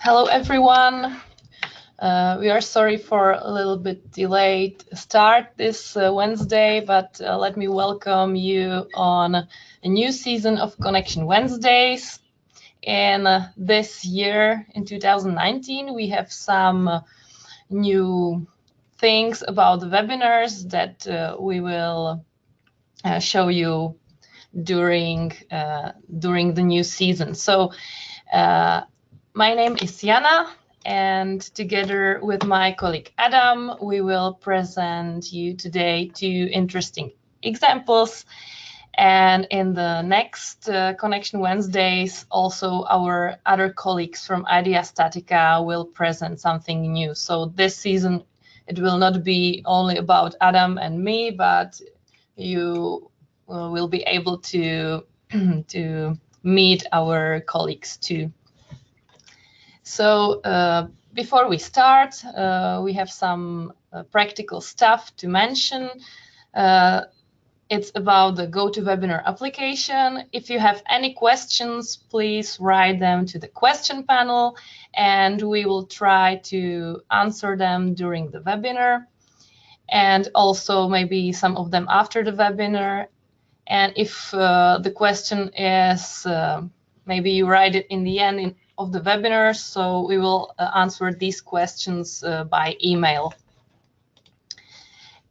Hello, everyone. We are sorry for a little bit delayed start this Wednesday, but let me welcome you on a new season of Connection Wednesdays. And this year, in 2019, we have some new things about the webinars that we will show you during the new season. So my name is Jana, and together with my colleague Adam, we will present you today two interesting examples. And in the next Connection Wednesdays, also our other colleagues from Idea StatiCa will present something new. So this season, it will not be only about Adam and me, but you will be able to, to meet our colleagues too. So before we start, we have some practical stuff to mention. It's about the GoToWebinar application. If you have any questions, please write them to the question panel, and we will try to answer them during the webinar, and also maybe some of them after the webinar. And if the question is, maybe you write it in the end of the webinar, so we will answer these questions by email.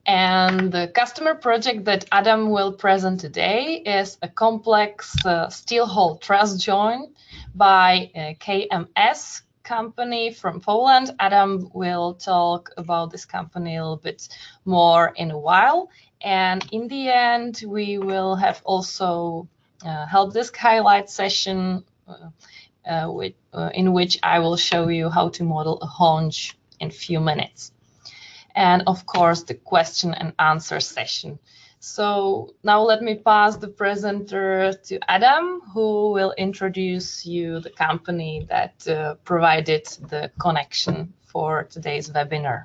And the customer project that Adam will present today is a complex steel hole truss joint by KMS company from Poland. Adam will talk about this company a little bit more in a while. And in the end, we will have also HelpDesk highlight session in which I will show you how to model a haunch in a few minutes. And of course, the question and answer session. So now let me pass the presenter to Adam, who will introduce you the company that provided the connection for today's webinar.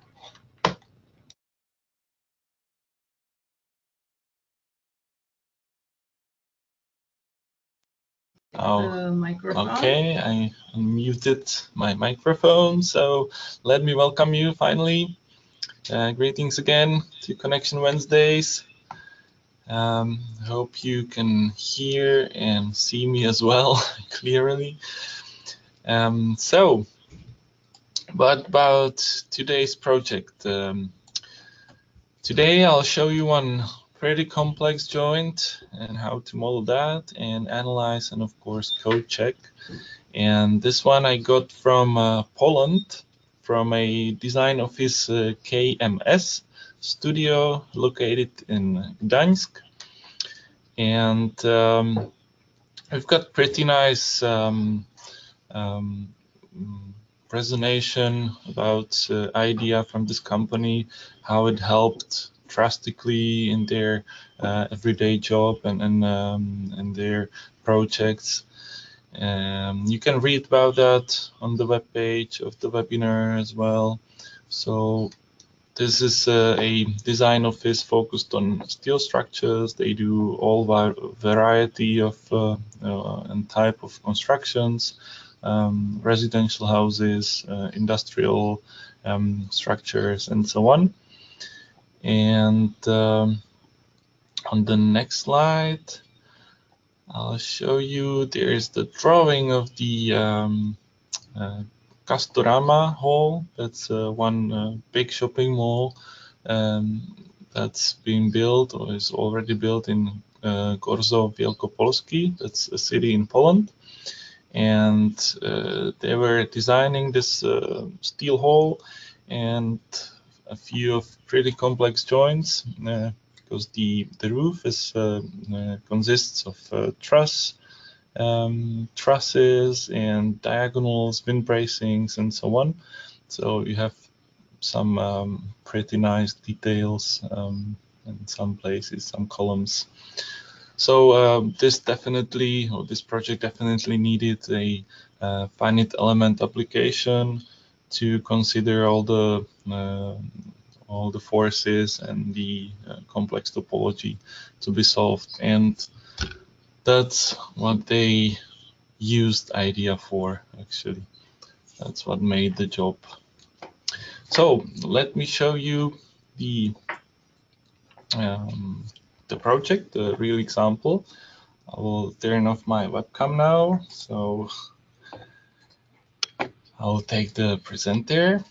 Okay, I unmuted my microphone, so let me welcome you finally. Greetings again to Connection Wednesdays. Hope you can hear and see me as well clearly. So, what about today's project? Today I'll show you one pretty complex joint and how to model that and analyze and of course code check. And this one I got from Poland, from a design office KMS studio located in Gdańsk. And we've got pretty nice presentation about idea from this company, how it helped drastically in their everyday job and their projects. You can read about that on the webpage of the webinar as well. So this is a design office focused on steel structures. They do all variety of and type of constructions, residential houses, industrial structures, and so on. And on the next slide, I'll show you, there's the drawing of the Castorama hall. That's one big shopping mall that's being built or is already built in Gorzów Wielkopolski. That's a city in Poland. And they were designing this steel hall and a few of pretty complex joints because the roof is consists of trusses and diagonals, wind bracings, and so on. So you have some pretty nice details in some places, some columns. So this project definitely needed a finite element application to consider all the forces and the complex topology to be solved, and that's what they used IDEA for, actually. That's what made the job. So let me show you the project, the real example. I will turn off my webcam now. So I'll take the presenter.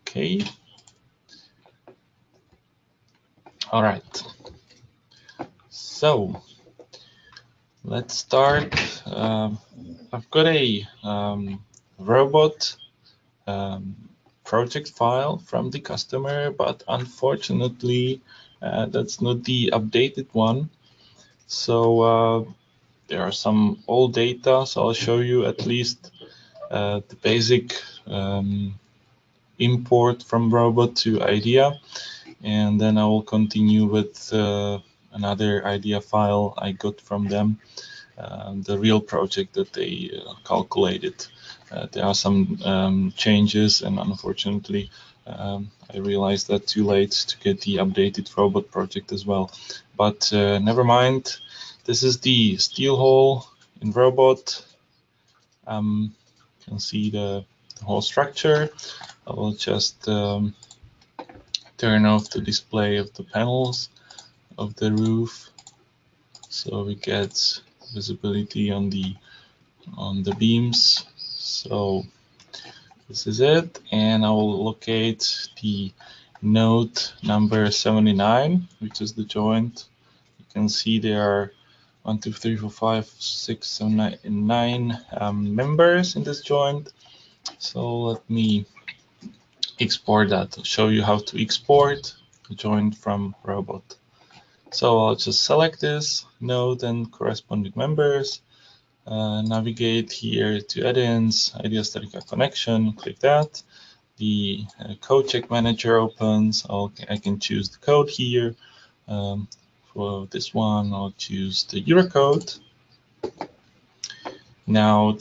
Okay. All right. So let's start. I've got a robot project file from the customer, but unfortunately, that's not the updated one. So there are some old data. So I'll show you at least the basic import from robot to IDEA, and then I will continue with another IDEA file I got from them, the real project that they calculated. There are some changes, and unfortunately I realized that too late to get the updated robot project as well. But never mind, this is the steel hole in robot. You can see the whole structure. I will just turn off the display of the panels of the roof, so we get visibility on the beams. So this is it, and I will locate the node number 79, which is the joint. You can see there are 1, 2, 3, 4, 5, 6, 7, 9 members in this joint. So let me export that. I'll show you how to export the joint from robot. So I'll just select this node and corresponding members, navigate here to add-ins, StatiCa Connection, click that. The code check manager opens. I can choose the code here. For this one, I'll choose the Eurocode. Now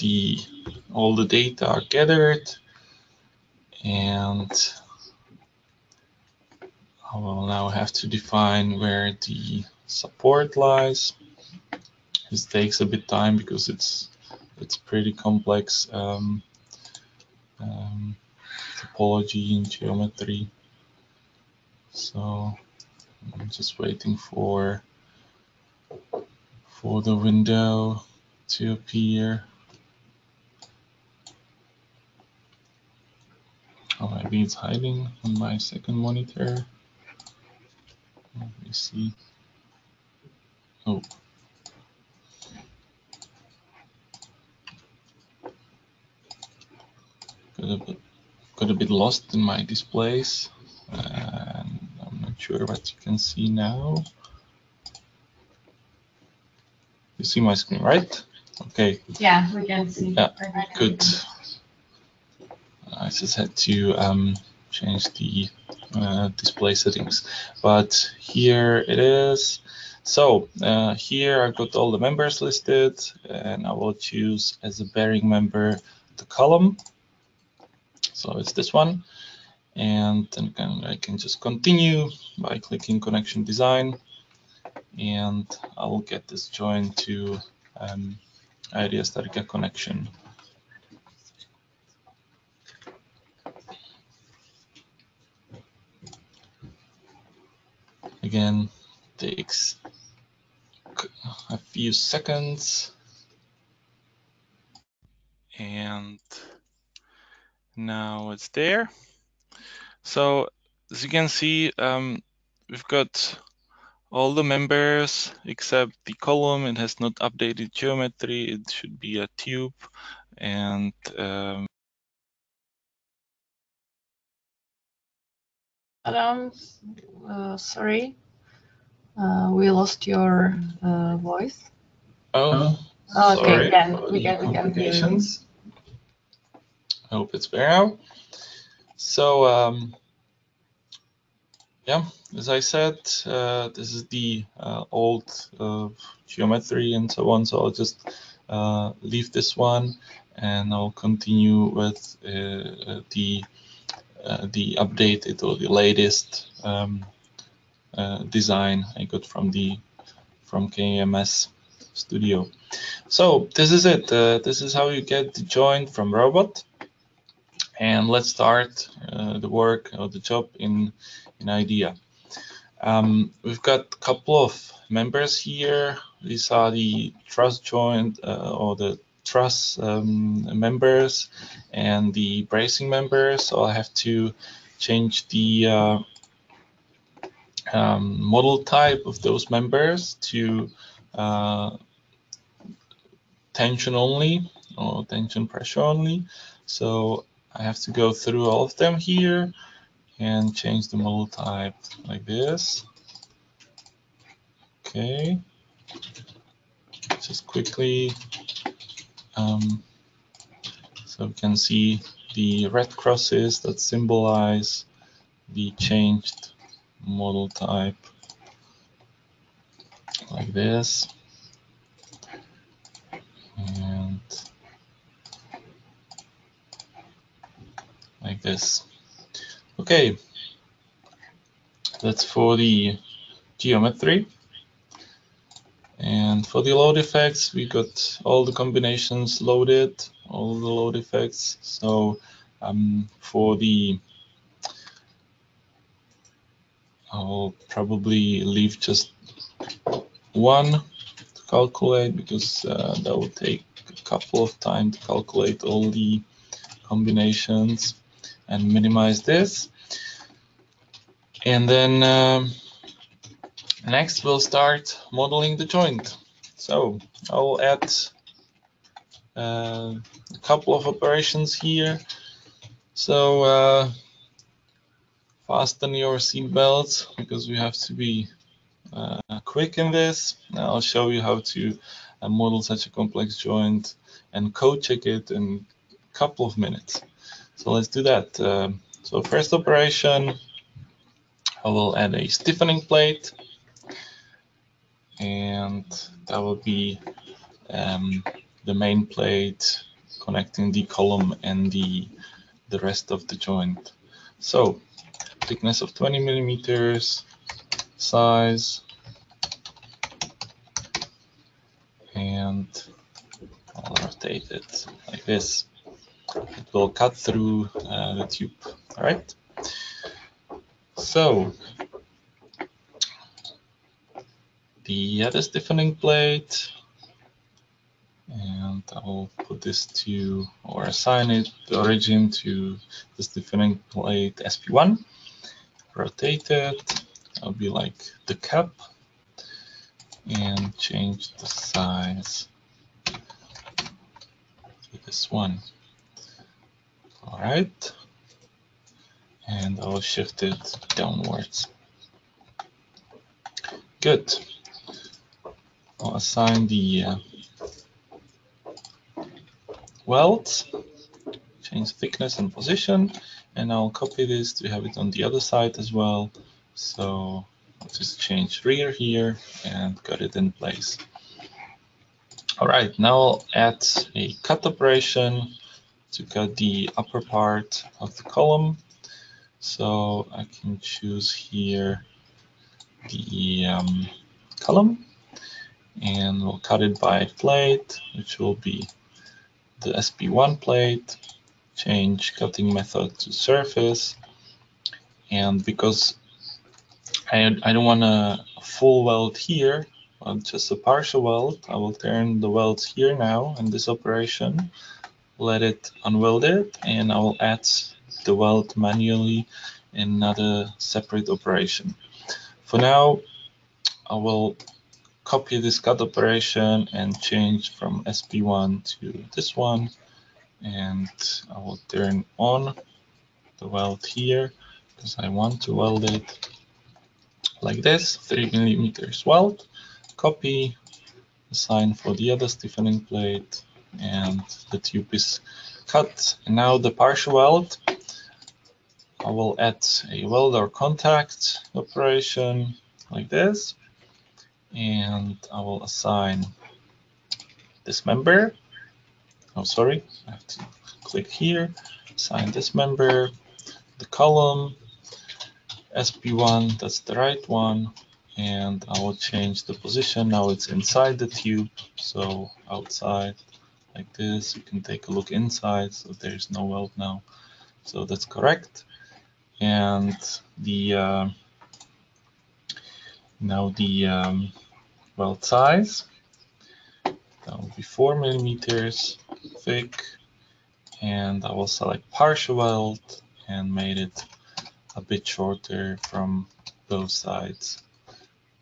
all the data are gathered, and I will now have to define where the support lies. This takes a bit of time because it's pretty complex topology and geometry. So I'm just waiting for the window to appear. Oh, maybe it's hiding on my second monitor. Let me see. Oh. Got a bit lost in my displays, and I'm not sure what you can see now. You see my screen, right? Okay. Yeah, we can see. Yeah, good. I just had to change the display settings, but here it is. So here I've got all the members listed, and I will choose as a bearing member the column. So it's this one, and then I can just continue by clicking connection design, and I will get this joined to StatiCa Connection. Again, takes a few seconds, and now it's there. So as you can see, we've got all the members except the column. It has not updated geometry. It should be a tube, and Adam, sorry, we lost your voice. Oh, okay, sorry yeah, for we the can complications. I hope it's better now. So yeah, as I said, this is the old geometry and so on. So I'll just leave this one, and I'll continue with the updated or the latest design I got from KMS. Studio. So this is it. This is how you get the joint from robot. And let's start the work or the job in IDEA. We've got a couple of members here. These are the truss joint or the truss members and the bracing members. So I have to change the model type of those members to tension only or tension pressure only. So I have to go through all of them here and change the model type like this. Okay, just quickly. So we can see the red crosses that symbolize the changed model type like this. And like this. Okay, that's for the geometry. And for the load effects, we got all the combinations loaded, all the load effects. So for the, I'll probably leave just one to calculate because that will take a couple of time to calculate all the combinations and minimize this. And then next we'll start modeling the joint. So I'll add a couple of operations here. So fasten your seat belts because we have to be quick in this. I'll show you how to model such a complex joint and code check it in a couple of minutes. So let's do that. So first operation, I will add a stiffening plate, and that will be the main plate connecting the column and the rest of the joint. So thickness of 20 millimeters, size, and I'll rotate it like this. It will cut through the tube. All right. So the other stiffening plate, and I will put this to, or assign it, the origin to the stiffening plate SP1. Rotate it. That'll be like the cap, and change the size to this one. All right, and I'll shift it downwards. Good. I'll assign the welds, change thickness and position, and I'll copy this to have it on the other side as well. So I'll just change rear here and got it in place. All right, now I'll add a cut operation to cut the upper part of the column. So I can choose here the column, and we'll cut it by plate, which will be the SP1 plate. Change cutting method to surface, and because I don't want a full weld here, but just a partial weld, I will turn the welds here now in this operation, let it unweld it, and I will add the weld manually in another separate operation. For now, I will copy this cut operation and change from SP1 to this one, and I will turn on the weld here because I want to weld it like this, 3 millimeters weld, copy, assign for the other stiffening plate, and the tube is cut. And now the partial weld, I will add a weld or contact operation like this, and I will assign this member. Oh, sorry, I have to click here, assign this member, the column, SP1, that's the right one, and I will change the position. Now it's inside the tube, so outside like this. You can take a look inside, so there's no weld now, so that's correct. And the now the weld size, that will be 4 millimeters thick, and I will select partial weld and made it a bit shorter from both sides.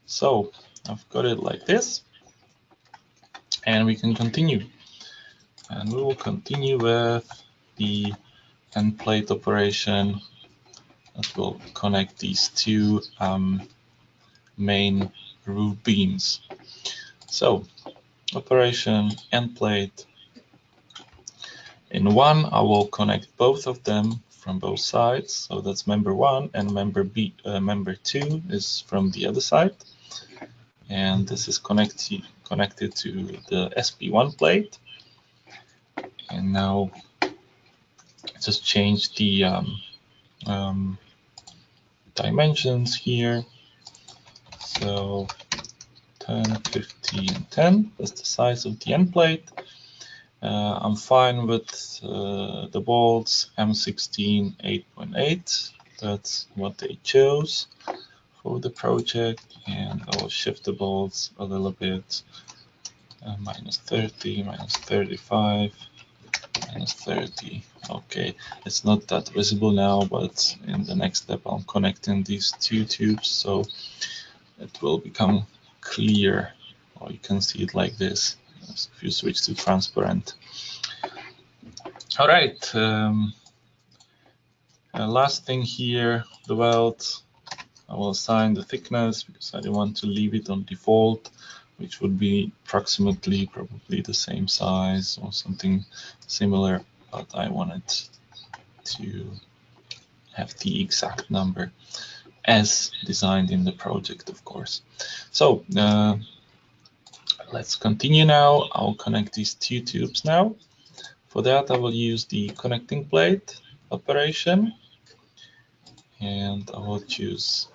So I've got it like this, and we can continue. And we will continue with the end plate operation that will connect these two main roof beams. So operation end plate. In one, I will connect both of them from both sides. So that's member 1, and member 2 is from the other side. And this is connected to the SP1 plate. And now just change the dimensions here. So 10, 50, and 10. That's the size of the end plate. I'm fine with the bolts M16 8.8. That's what they chose for the project, and I will shift the bolts a little bit. Minus 30, minus 35, minus 30. Okay, it's not that visible now, but in the next step I'm connecting these two tubes, so it will become clear, or you can see it like this if you switch to transparent. All right, last thing here, the weld. I will assign the thickness because I don't want to leave it on default, which would be approximately probably the same size or something similar, but I wanted to have the exact number as designed in the project, of course. So let's continue now. I'll connect these two tubes now. For that, I will use the connecting plate operation, and I will choose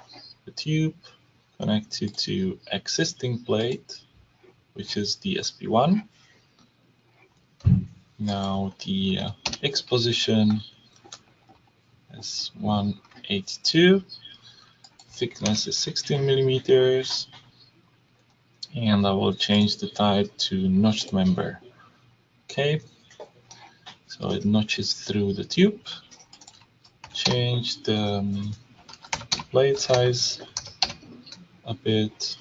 the tube connected to existing plate, which is the SP1. Now the X position is 182, thickness is 16 millimeters, and I will change the type to notched member. Okay, so it notches through the tube. Change the plate size a bit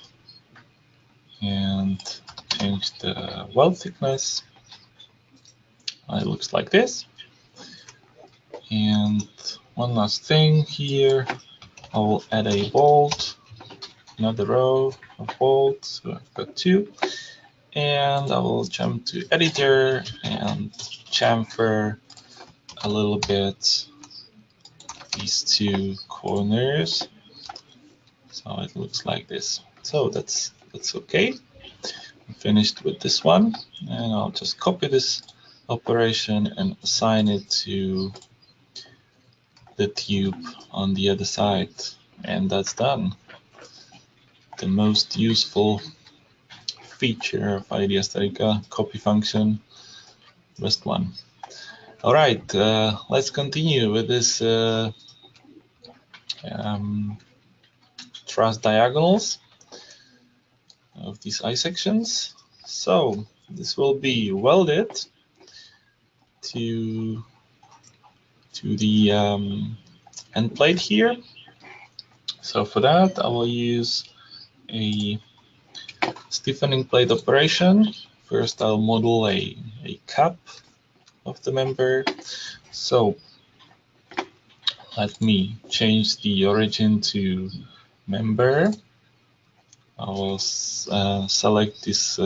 and change the weld thickness. It looks like this. And one last thing here, I will add a bolt, another row of bolts, so I've got 2, and I will jump to editor and chamfer a little bit these 2 corners, so it looks like this. So that's okay. I'm finished with this one, and I'll just copy this operation and assign it to the tube on the other side, and that's done. The most useful feature of IDEA StatiCa, copy function, best one. All right, let's continue with this truss diagonals of these eye sections. So this will be welded to the end plate here. So for that, I will use a stiffening plate operation. First, I'll model a cap of the member. So let me change the origin to member. I will select this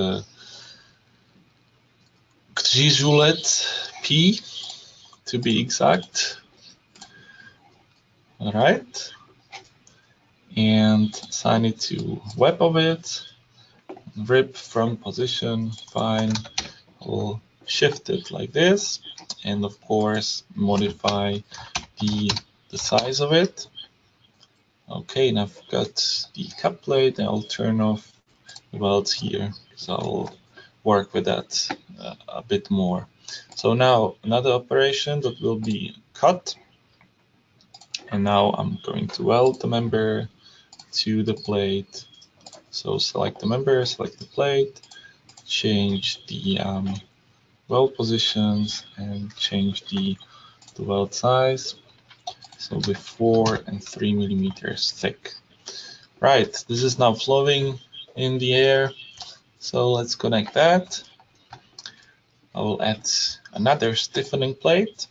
Krzyżulec P to be exact. All right, and assign it to web of it. Rip from position, fine. I'll shift it like this, and of course modify the size of it. Okay, now I've got the cut plate, and I'll turn off the welds here, so I'll work with that a bit more. So now another operation that will be cut, and now I'm going to weld the member to the plate. So select the member, select the plate, change the weld positions, and change the weld size. So with 4 and 3 millimeters thick. Right, this is now flowing in the air. So let's connect that. I will add another stiffening plate,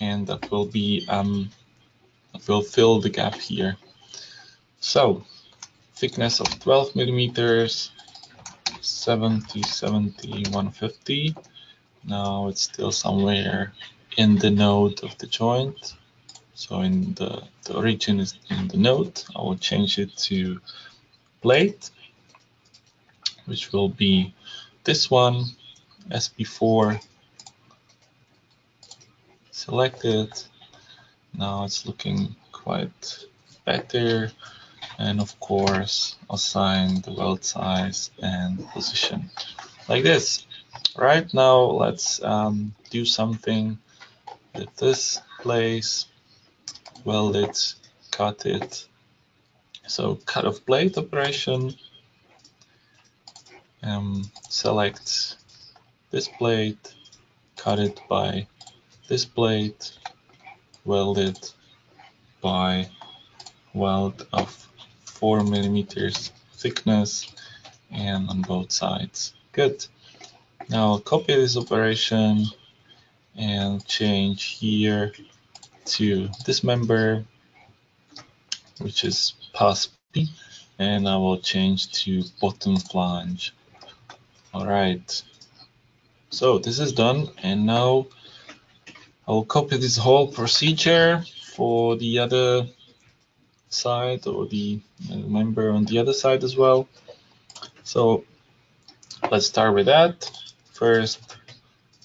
and that will be that will fill the gap here. So thickness of 12 millimeters, 70, 70, 150. Now it's still somewhere in the node of the joint. So in the origin is in the node. I will change it to plate, which will be this one, as before. Select it. Now it's looking quite better. And of course, assign the weld size and position like this. Right now, let's do something with this place. Weld it, cut it. So cut of plate operation. Select this plate, cut it by this plate, weld it by weld of 4 millimeters thickness, and on both sides. Good. Now I'll copy this operation and change here to this member, which is pass P, and I will change to bottom flange. All right. So this is done, and now I will copy this whole procedure for the other side, or the member on the other side as well. So let's start with that. First,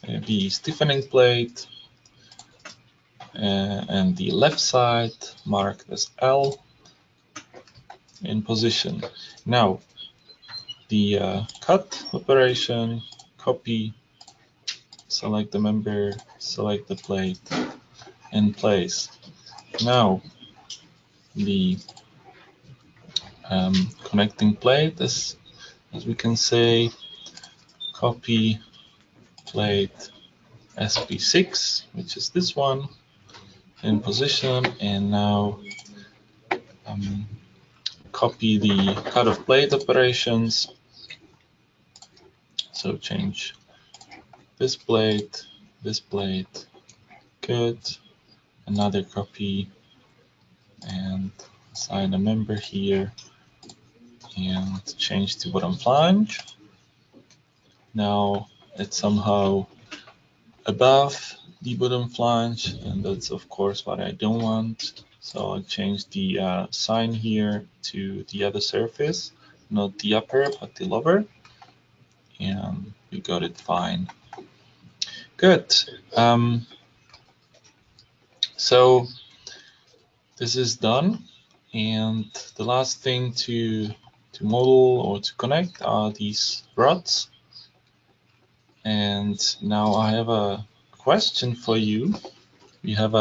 the stiffening plate, and the left side marked as L in position. Now the cut operation, copy, select the member, select the plate, and place. Now the connecting plate, as we can say, copy plate SP6, which is this one, in position, and now copy the cut of plate operations. So change this plate, good, another copy, and assign a member here, and change to bottom flange. Now it's somehow above the bottom flange, and that's of course what I don't want. So I'll change the sign here to the other surface, not the upper, but the lower, and we got it fine. Good. So this is done, and the last thing to model or to connect are these rods. And now I have a question for you. We have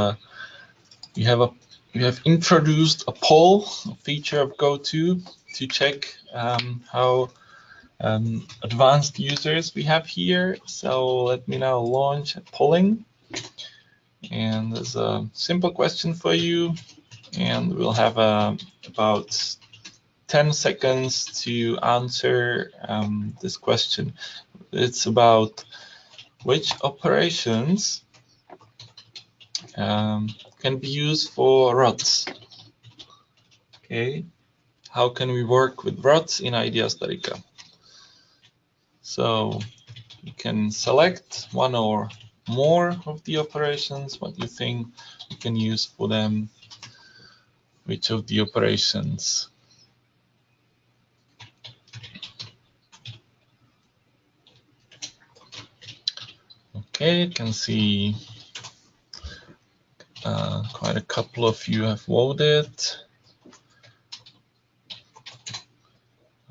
introduced a poll feature of GoTo to check how advanced users we have here. So let me now launch polling, and there's a simple question for you, and we'll have about 10 seconds to answer this question. It's about which operations can be used for rods. Okay, how can we work with rods in IDEA StatiCa? So you can select one or more of the operations, what you think you can use for them, which of the operations. Okay, you can see quite a couple of you have voted.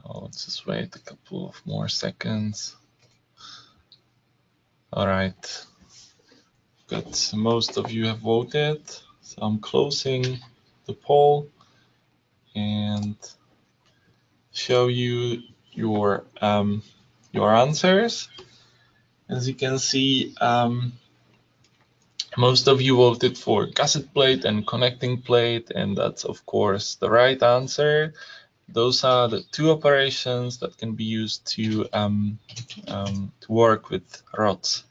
Let's just wait a couple of more seconds. All right, good. Most of you have voted, so I'm closing the poll and show you your answers. As you can see, most of you voted for gusset plate and connecting plate, and that's of course the right answer. Those are the two operations that can be used to work with rods.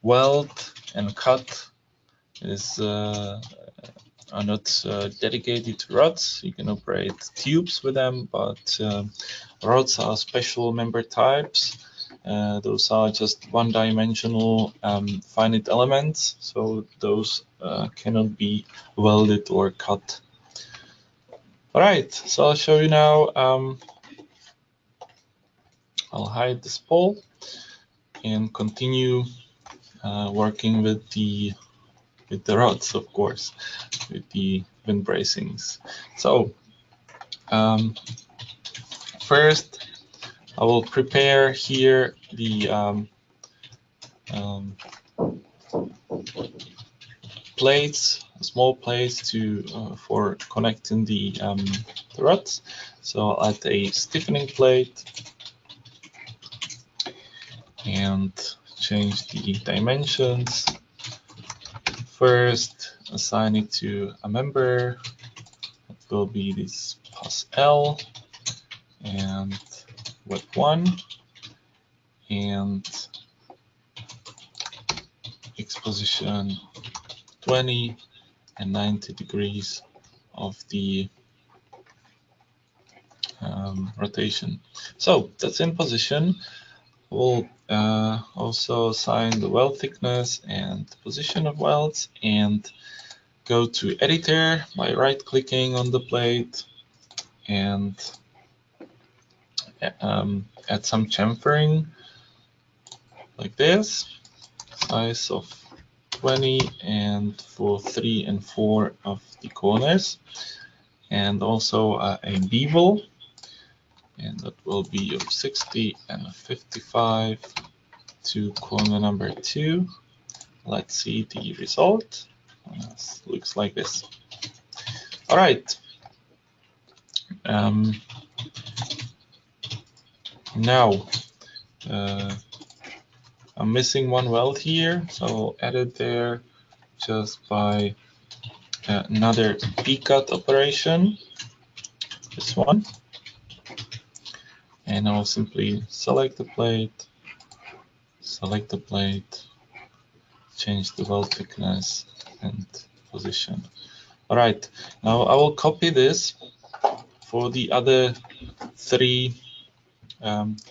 Weld and cut are not dedicated to rods. You can operate tubes with them, but rods are special member types. Those are just one-dimensional finite elements, so those cannot be welded or cut. All right, so I'll show you now. I'll hide this poll and continue working with the rods, of course, with the wind bracings. So first, I will prepare here the plates, small plates for connecting the rods. So I'll add a stiffening plate and change the dimensions. First, assign it to a member. It will be this pas L and width 1 and X position 20 and 90 degrees of the rotation. So that's in position. We'll also assign the weld thickness and the position of welds and go to editor by right-clicking on the plate and add some chamfering like this, size of 20 and for 3 and 4 of the corners, and also a bevel, and that will be of 60 and 55 to corner number 2. Let's see the result. Looks like this. All right. Now I'm missing one weld here, so I'll add it there just by another P-cut operation, this one, and I'll simply select the plate, change the weld thickness and position. All right, now I will copy this for the other 3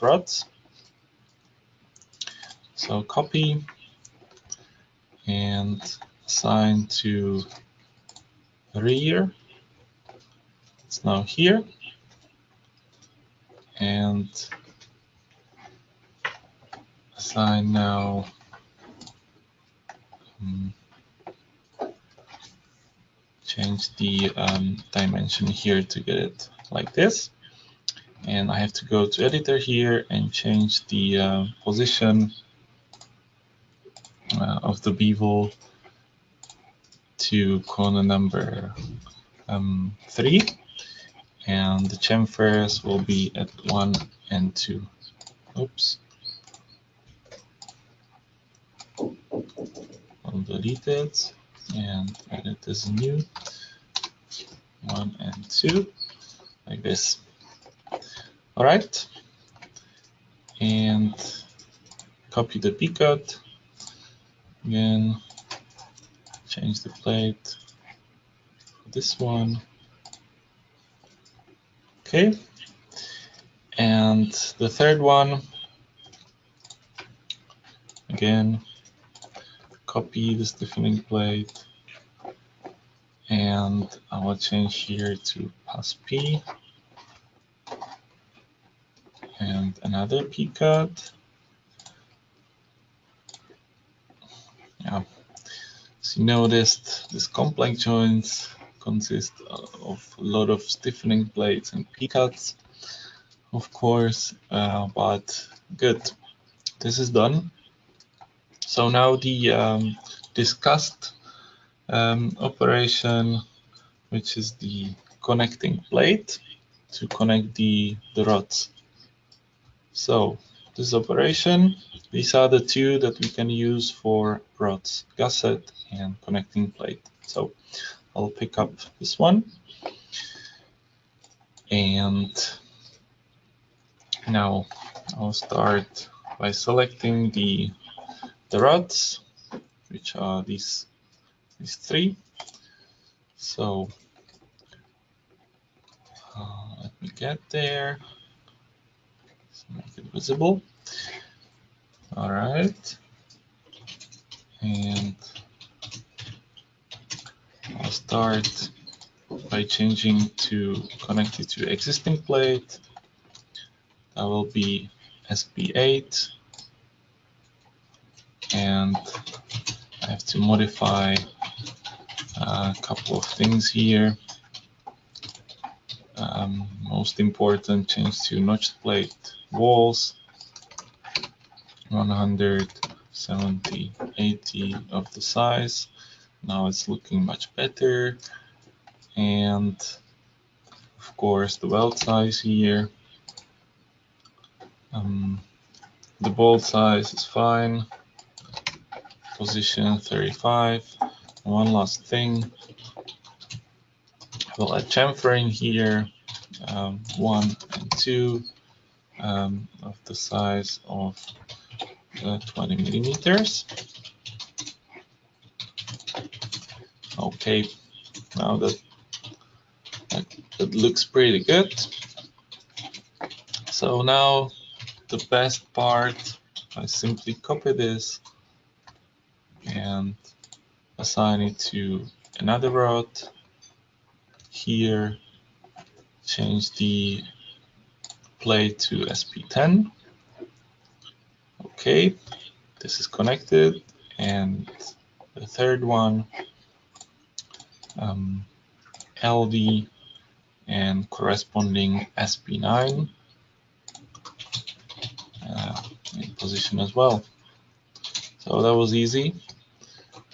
rods. So copy and assign to rear. It's now here, and assign now change the dimension here to get it like this, and I have to go to editor here and change the position of the bevel to corner number 3, and the chamfers will be at 1 and 2. Oops. I'll delete it and edit as new 1 and 2 like this. All right, and copy the P-cut again, change the plate, this one. Okay, and the third one, again, copy the stiffening plate, and I will change here to pas P and another P-cut. Yeah, As you noticed, these complex joints consist of a lot of stiffening plates and P-cuts, of course, but good. This is done. So now the discussed operation, which is the connecting plate to connect the rods. So this operation, these are the two that we can use for rods, gusset and connecting plate. So I'll pick up this one, and now I'll start by selecting the rods, which are these three. So let me get there, so make it visible. All right, and I'll start by changing to connect it to existing plate. That will be SP8, and I have to modify a couple of things here. Most important, change to notched plate walls, 170, 80 of the size. Now it's looking much better. And of course the weld size here. The bolt size is fine. Position 35. One last thing. We'll add chamfering here, 1 and 2 of the size of 20 millimeters. Okay, now that looks pretty good. So now the best part, I simply copy this and assign it to another rod. Here, change the plate to SP10. Okay, this is connected, and the third one, LD and corresponding SP9 in position as well. So that was easy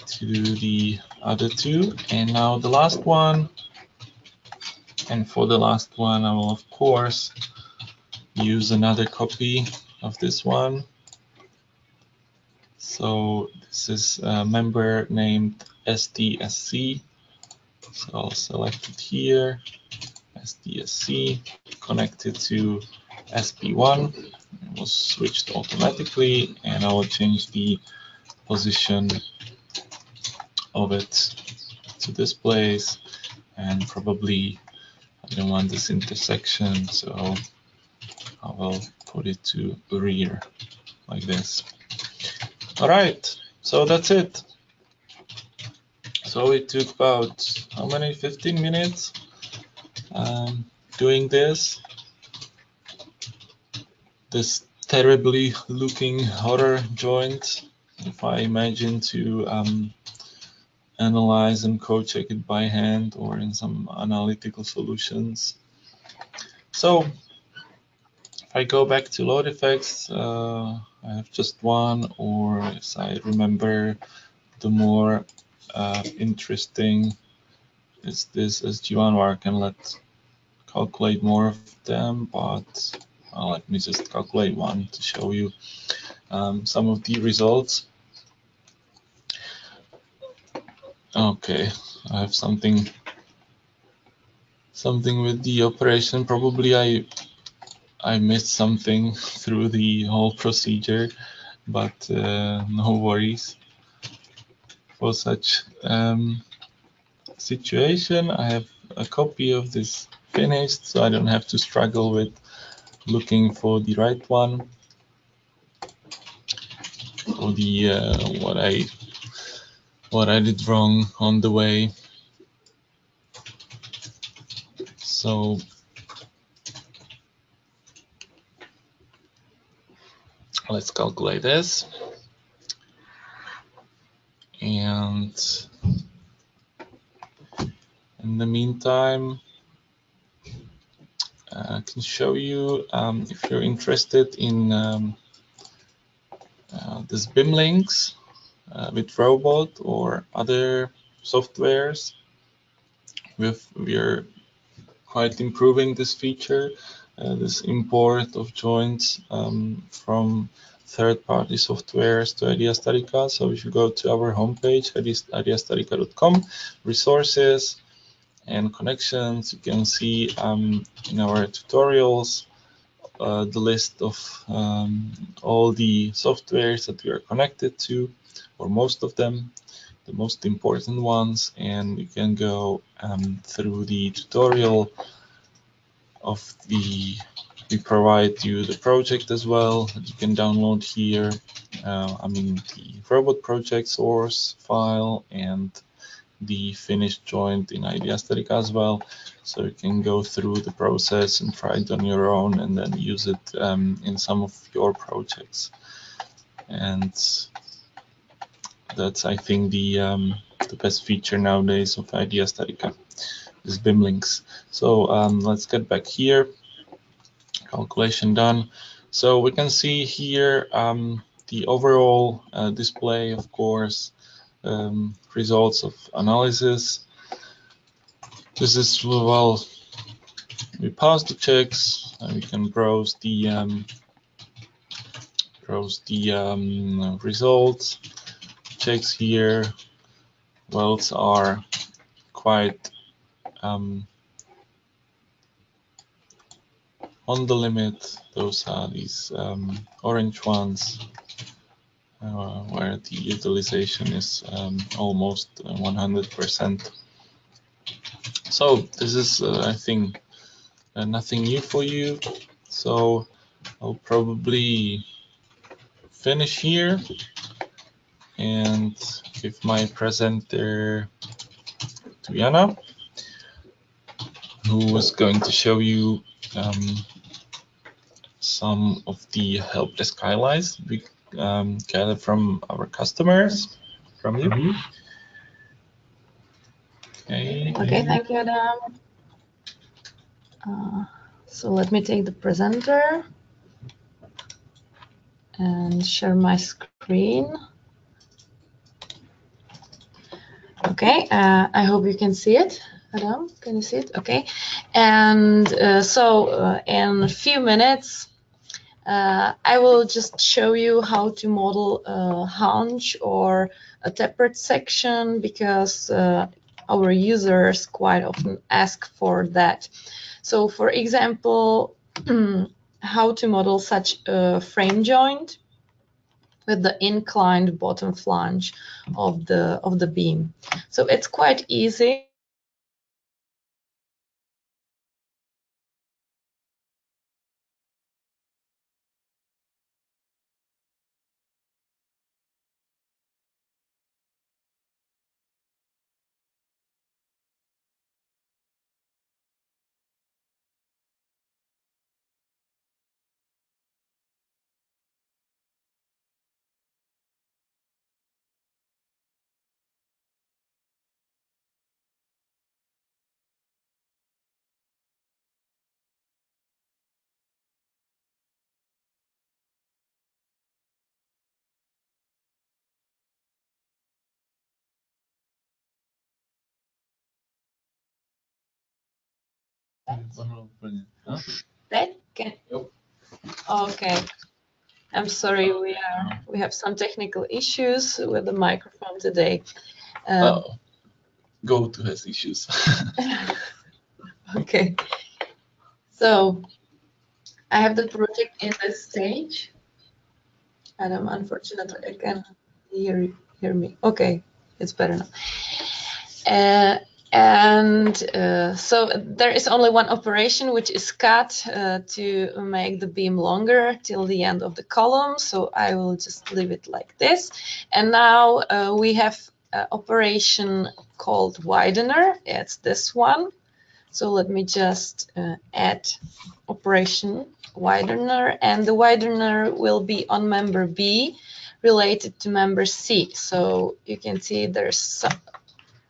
to do the other two, and now the last one. And for the last one, I will of course use another copy of this one. So this is a member named STSC. So I'll select it here, STSC, connect it to SP1. It was switched automatically, and I will change the position of it to this place, and probably I don't want this intersection, so I will put it to rear like this. All right, so that's it. So it took about, how many, 15 minutes doing this terribly looking horror joint. If I imagine to analyze and code check it by hand or in some analytical solutions. So if I go back to load effects, I have just one, or as I remember, the more interesting is this SG1, where I can calculate more of them, but let me just calculate one to show you some of the results. Okay, I have something with the operation. Probably I missed something through the whole procedure, but no worries. For such situation, I have a copy of this finished, so I don't have to struggle with looking for the right one, or the what I did wrong on the way. So let's calculate this, And in the meantime, I can show you if you're interested in this BIM links with robot or other softwares. We're quite improving this feature, this import of joints from third-party softwares to StatiCa. So if you go to our homepage, statica.com, resources and connections, you can see in our tutorials the list of all the softwares that we are connected to, or most of them, the most important ones, and you can go through the tutorial of we provide you the project as well that you can download here. I mean the robot project source file and the finished joint in StatiCa as well, so you can go through the process and try it on your own and then use it in some of your projects. And that's, I think, the best feature nowadays of StatiCa is BIM links. So let's get back here. Calculation done. So we can see here the overall display, of course, results of analysis. This is, well, we pass the checks and we can browse the results. Checks here, welds are quite on the limit. Those are these orange ones where the utilization is almost 100%. So this is, I think, nothing new for you. So I'll probably finish here and give my presenter to Jana, who is going to show you some of the HelpDesk highlights we gathered from our customers, from you. Okay. Okay, thank you, Adam. So let me take the presenter and share my screen. Okay, I hope you can see it. Adam, can you see it? Okay, and so in a few minutes, I will just show you how to model a haunch or a tapered section, because our users quite often ask for that. So, for example, how to model such a frame joint with the inclined bottom flange of the beam. So it's quite easy. That can. Okay. I'm sorry, we have some technical issues with the microphone today. Go to his issues. Okay. So I have the project in this stage. Adam, unfortunately, I can't hear me. Okay, it's better now. So there is only one operation, which is cut to make the beam longer till the end of the column. So I will just leave it like this. And now we have an operation called widener. It's this one. So let me just add operation widener, and the widener will be on member B, related to member C. So you can see there's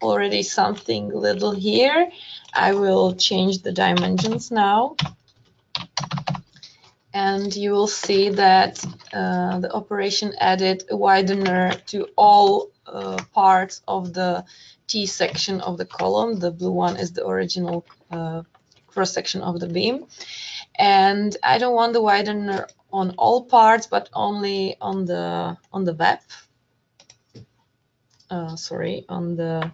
already something little here. I will change the dimensions now. And you will see that the operation added a widener to all parts of the T section of the column. The blue one is the original cross-section of the beam. And I don't want the widener on all parts, but only on the web. Sorry, on the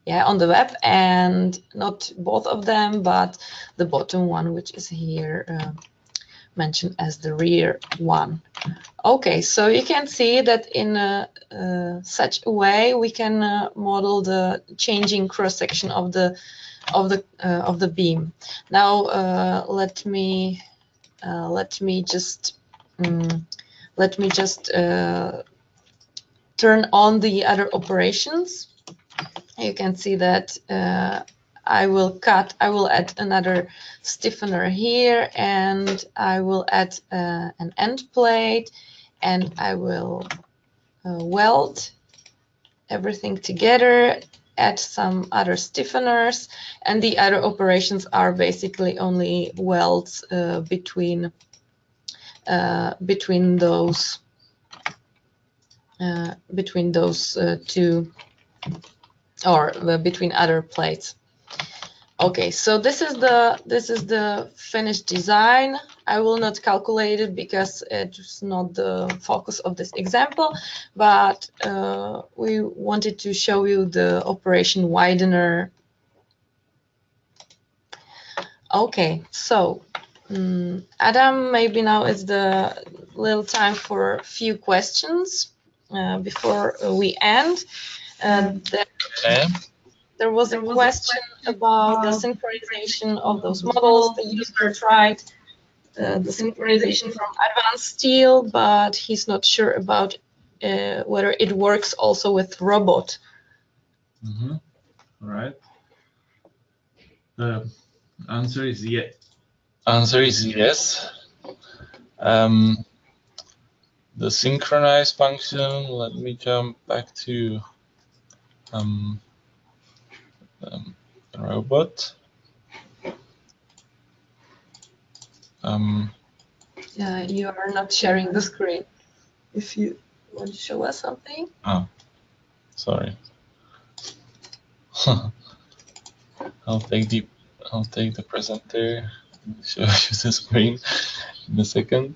web, and not both of them, but the bottom one, which is here mentioned as the rear one. Okay, so you can see that in such a way we can model the changing cross section of the beam. Now let me just turn on the other operations. You can see that I will add another stiffener here, and I will add an end plate, and I will weld everything together, add some other stiffeners, and the other operations are basically only welds between those two, or between other plates. Okay, so this is the finished design. I will not calculate it because it's not the focus of this example, but we wanted to show you the operation widener. Okay, so Adam, maybe now is the little time for a few questions before we end. There was a question about the synchronization of those models. The user tried the synchronization from advanced steel, but he's not sure about whether it works also with robot. Mm-hmm. All right. The answer is yes. The synchronize function, let me jump back to robot. You are not sharing the screen. If you want to show us something. Oh, sorry. I'll take the presenter and show you the screen in a second.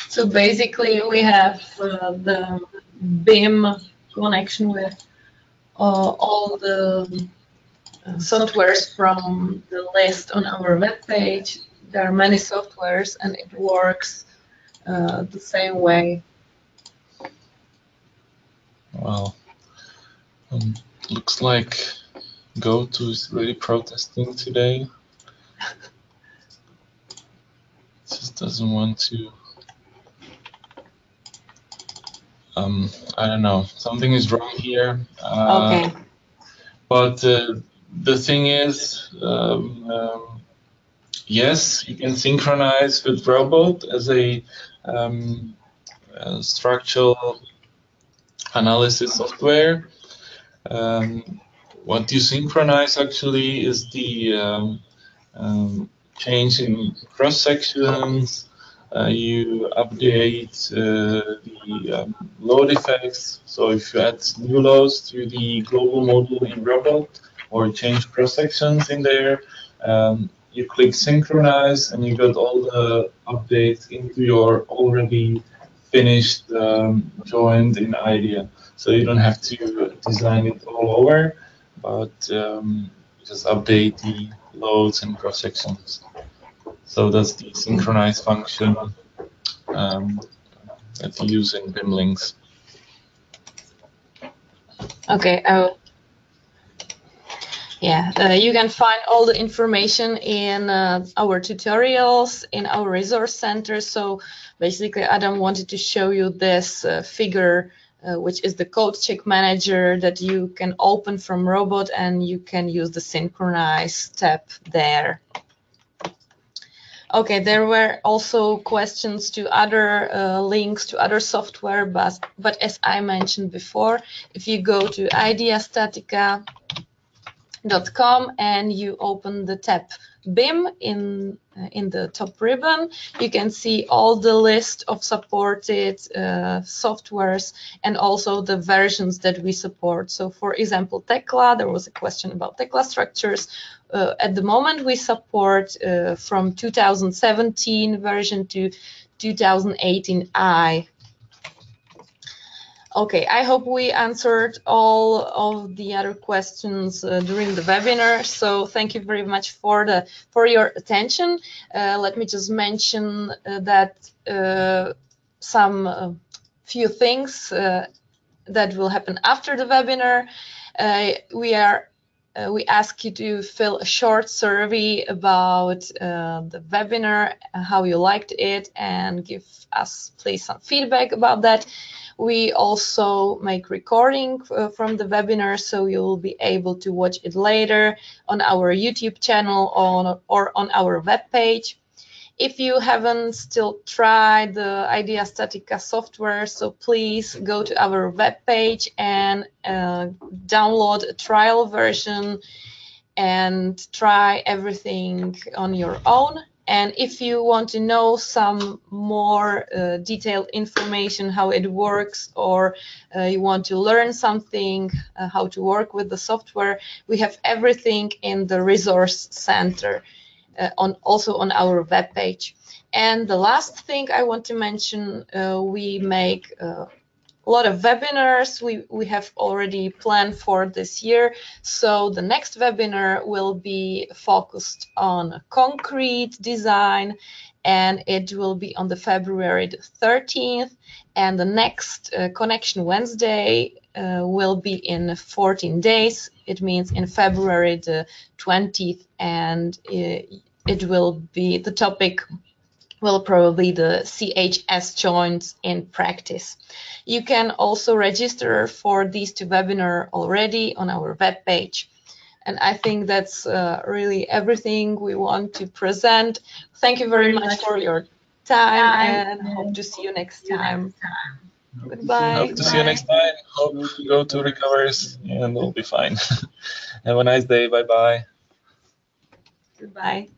So basically, we have the BIM connection with all the softwares from the list on our web page. There are many softwares, and it works the same way. Well, looks like GoTo is really protesting today. Just doesn't want to. I don't know. Something is wrong here. Okay. But the thing is, yes, you can synchronize with robot as a structural analysis software. What you synchronize actually is the change in cross sections. You update the load effects. So if you add new loads to the global model in robot or change cross sections in there, you click synchronize and you got all the updates into your already finished joint in IDEA. So you don't have to design it all over, but just update the loads and cross sections. So that's the synchronize function that you use in BIM links. Okay. You can find all the information in our tutorials, in our resource center. So basically, Adam wanted to show you this figure, which is the code check manager that you can open from robot, and you can use the synchronize tab there. Okay, there were also questions to other links to other software, but as I mentioned before, if you go to StatiCa.com and you open the tab BIM in the top ribbon, you can see all the list of supported softwares and also the versions that we support. So for example, Tekla, there was a question about Tekla structures. At the moment we support from 2017 version to 2018i. Okay, I hope we answered all of the other questions during the webinar. So thank you very much for your attention. Let me just mention that some few things that will happen after the webinar. We ask you to fill a short survey about the webinar, how you liked it, and give us please some feedback about that. We also make recording from the webinar, so you'll be able to watch it later on our YouTube channel or on our webpage. If you haven't still tried the Idea StatiCa software, so please go to our webpage and download a trial version and try everything on your own. And if you want to know some more detailed information how it works, or you want to learn something how to work with the software, we have everything in the resource center also on our webpage. And the last thing I want to mention, we make a lot of webinars we have already planned for this year. So the next webinar will be focused on concrete design, and it will be on the February the 13th. And the next Connection Wednesday will be in 14 days. It means in February the 20th, and it will be, the topic will probably the CHS joints in practice. You can also register for these two webinars already on our webpage. And I think that's really everything we want to present. Thank you very much for your time, and hope to see you next time. Goodbye. Hope to see you next time. Hope you go to recovers and it'll be fine. Have a nice day. Bye-bye. Goodbye.